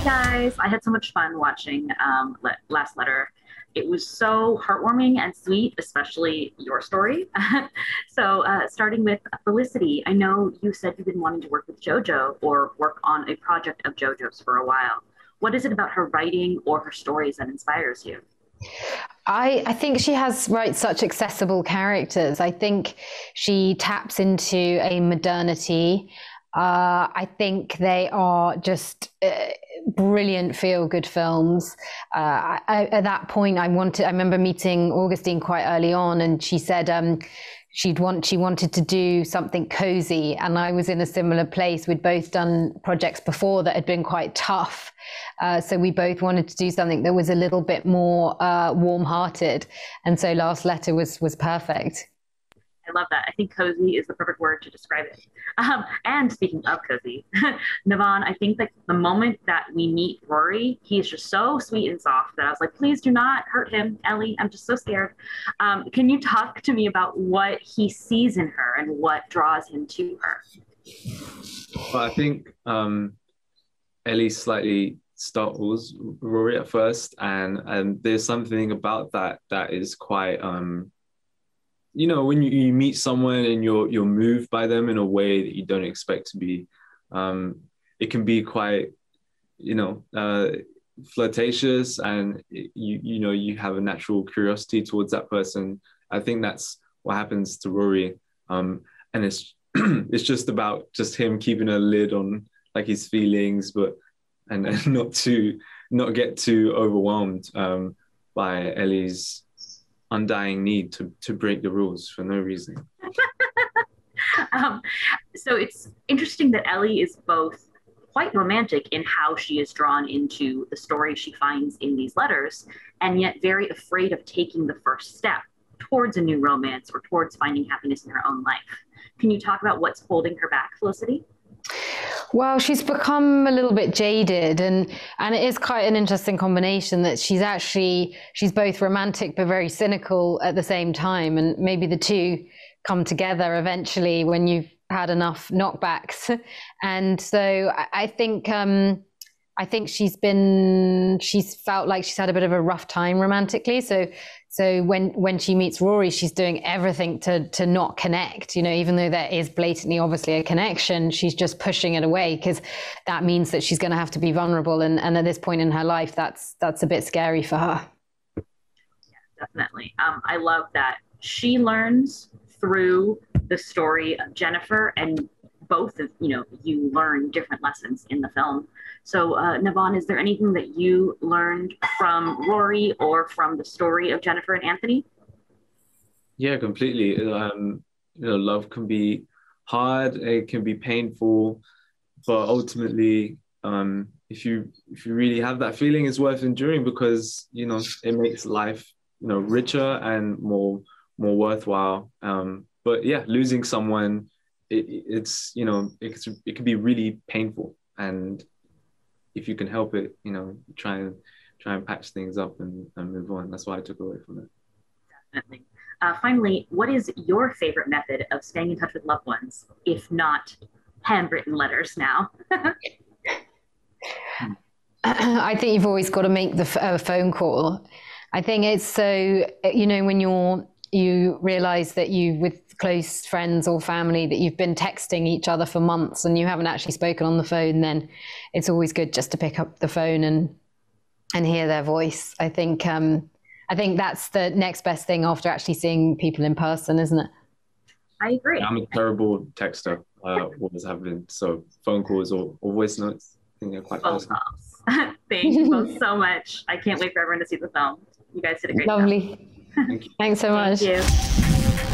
guys. I had so much fun watching Last Letter. It was so heartwarming and sweet, especially your story. Starting with Felicity, I know you said you've been wanting to work with JoJo or work on a project of JoJo's for a while. What is it about her writing or her stories that inspires you? I think she has write such accessible characters. I think she taps into a modernity. I think they are just brilliant feel-good films. At that point, I remember meeting Augustine quite early on, and she said she wanted to do something cozy, and I was in a similar place. We'd both done projects before that had been quite tough, so we both wanted to do something that was a little bit more warm-hearted, and so Last Letter was perfect. I love that. I think cozy is the perfect word to describe it. And speaking of cozy, Nabhaan, I think that the moment that we meet Rory, he is just so sweet and soft that I was like, please do not hurt him, Ellie. I'm just so scared. Can you talk to me about what he sees in her and what draws him to her? Well, I think Ellie slightly startles Rory at first, and there's something about that is quite when you meet someone and you're moved by them in a way that you don't expect to be, it can be quite flirtatious, and you have a natural curiosity towards that person. I think that's what happens to Rory, and it's it's just about just him keeping a lid on like his feelings, and not get too overwhelmed by Ellie's undying need to break the rules for no reason. So it's interesting that Ellie is both quite romantic in how she is drawn into the story she finds in these letters, and yet very afraid of taking the first step towards a new romance or towards finding happiness in her own life. Can you talk about what's holding her back, Felicity? Well, she's become a little bit jaded, and it is quite an interesting combination that she's both romantic but very cynical at the same time, and maybe the two come together eventually when you've had enough knockbacks. And so I think she's felt like she's had a bit of a rough time romantically. So when she meets Rory, she's doing everything to not connect, even though there is blatantly obviously a connection, she's just pushing it away because that means that she's going to have to be vulnerable. And at this point in her life, that's a bit scary for her. Yeah, definitely. I love that she learns through the story of Jennifer, and both of you learn different lessons in the film. So Nabhaan, is there anything that you learned from Rory or from the story of Jennifer and Anthony? Yeah, completely. Love can be hard, it can be painful, but ultimately if you really have that feeling, it's worth enduring because it makes life richer and more worthwhile. But yeah, losing someone, it can be really painful, and if you can help it, try and patch things up and move on. That's what I took away from it. Definitely. Finally, what is your favorite method of staying in touch with loved ones, if not handwritten letters now? I think you've always got to make the phone call. I think it's so, when you realize that with close friends or family that you've been texting each other for months and you haven't actually spoken on the phone, then it's always good just to pick up the phone and hear their voice. I think that's the next best thing after actually seeing people in person, isn't it? I agree. I'm a terrible texter. Always have been. So phone calls or voice notes, I think they're quite personal. Thank you both so much. I can't wait for everyone to see the film. You guys did a great job. Lovely. Thank you. Thanks so much. Thank you.